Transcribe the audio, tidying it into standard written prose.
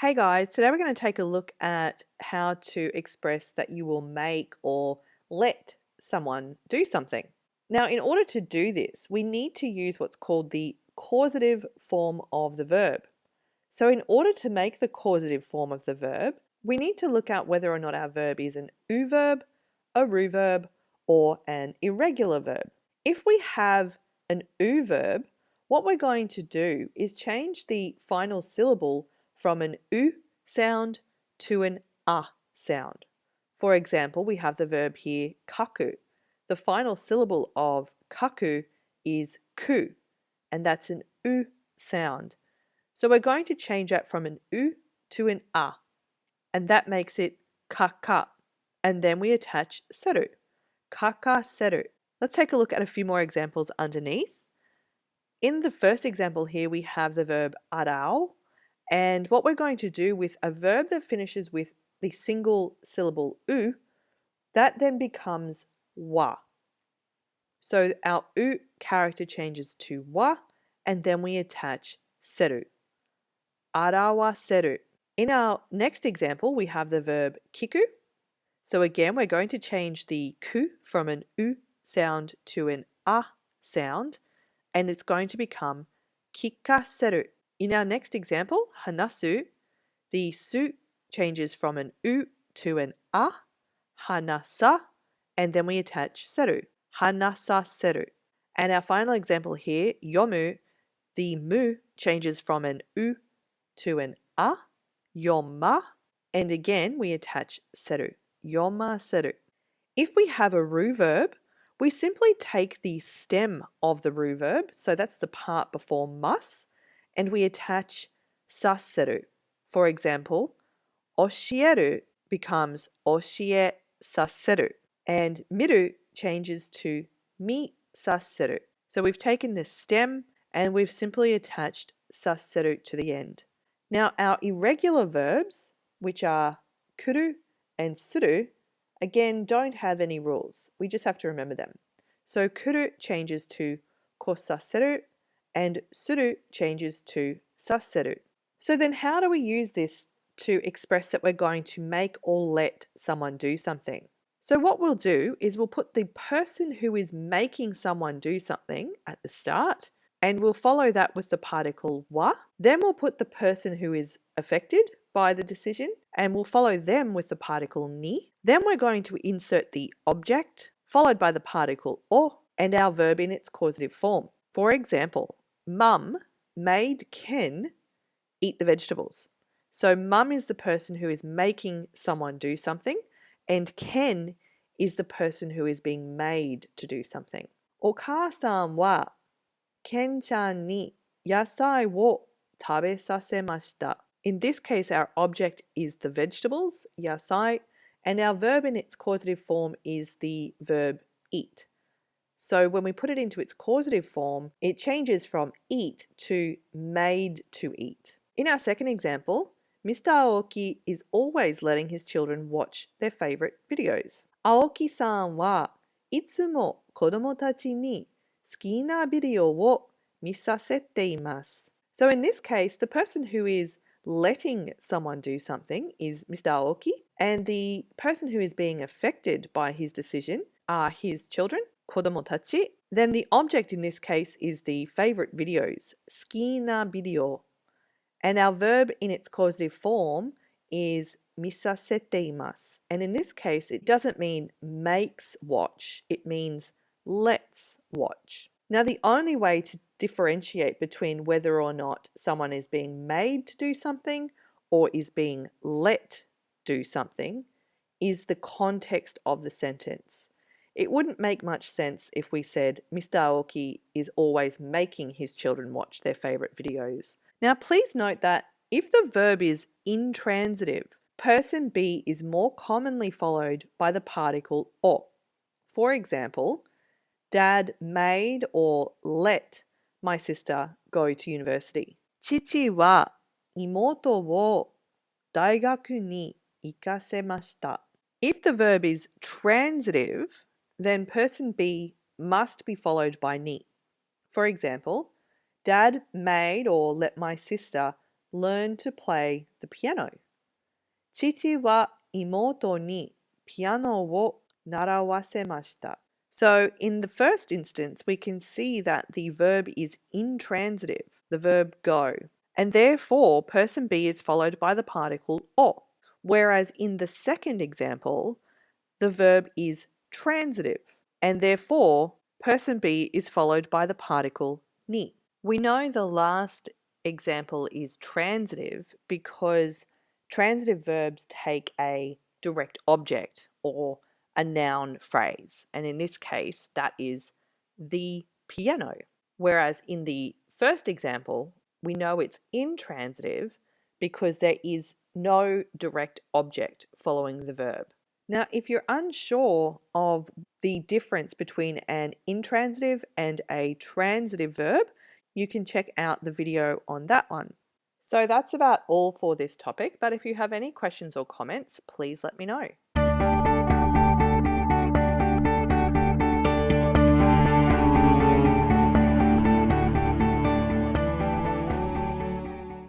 Hey guys, today we're going to take a look at how to express that you will make or let someone do something. Now, in order to do this, we need to use what's called the causative form of the verb. So in order to make the causative form of the verb, we need to look at whether or not our verb is an U verb, a RU verb, or an irregular verb. If we have an U verb, what we're going to do is change the final syllable from an U sound to an A sound. For example, we have the verb here, kaku. The final syllable of kaku is ku, and that's an U sound. So we're going to change that from an U to an A, and that makes it kaka. And then we attach seru, kaka seru. Let's take a look at a few more examples underneath. In the first example here, we have the verb arao, and what we're going to do with a verb that finishes with the single syllable U, that then becomes wa. So our U character changes to wa, and then we attach seru. Arawaseru. In our next example, we have the verb kiku. So again, we're going to change the ku from an U sound to an A sound, and it's going to become kikaseru. In our next example, hanasu, the su changes from an U to an A, hanasa, and then we attach seru, hanasaseru. And our final example here, yomu, the mu changes from an U to an A, yoma, and again we attach seru, yomaseru. If we have a RU verb, we simply take the stem of the RU verb, so that's the part before mas, and we attach saseru. For example, oshieru becomes oshie saseru, and miru changes to mi saseru. So we've taken the stem and we've simply attached saseru to the end. Now our irregular verbs, which are kuru and suru, again don't have any rules. We just have to remember them. So kuru changes to kosaseru and suru changes to saseru. So then how do we use this to express that we're going to make or let someone do something? So what we'll do is we'll put the person who is making someone do something at the start, and we'll follow that with the particle wa. Then we'll put the person who is affected by the decision, and we'll follow them with the particle ni. Then we're going to insert the object, followed by the particle o, and our verb in its causative form. For example, Mum made Ken eat the vegetables. So mum is the person who is making someone do something, and Ken is the person who is being made to do something. Okaa-san wa Ken-chan ni yasai wo tabe sasemashita. In this case, our object is the vegetables, yasai, and our verb in its causative form is the verb eat. So when we put it into its causative form, it changes from eat to made to eat. In our second example, Mr. Aoki is always letting his children watch their favorite videos. Aoki-san wa itsumo kodomo tachi ni suki na video wo misasete imasu. So in this case, the person who is letting someone do something is Mr. Aoki, and the person who is being affected by his decision are his children, kodomo tachi. Then the object in this case is the favorite videos, suki na video. And our verb in its causative form is misasete imasu. And in this case, it doesn't mean makes watch, it means lets watch. Now, the only way to differentiate between whether or not someone is being made to do something or is being let do something is the context of the sentence. It wouldn't make much sense if we said Mr. Aoki is always making his children watch their favorite videos. Now, please note that if the verb is intransitive, person B is more commonly followed by the particle o. For example, Dad made or let my sister go to university. Chichi wa imoto wo daigaku ni ikasemashita. If the verb is transitive, then person B must be followed by ni. For example, Dad made or let my sister learn to play the piano. 父は妹にピアノを習わせました. So in the first instance, we can see that the verb is intransitive, the verb go, and therefore person B is followed by the particle o. Whereas in the second example, the verb is transitive, and therefore person B is followed by the particle ni. We know the last example is transitive because transitive verbs take a direct object or a noun phrase, and in this case, that is the piano. Whereas in the first example, we know it's intransitive because there is no direct object following the verb. Now, if you're unsure of the difference between an intransitive and a transitive verb, you can check out the video on that one. So that's about all for this topic, but if you have any questions or comments, please let me know.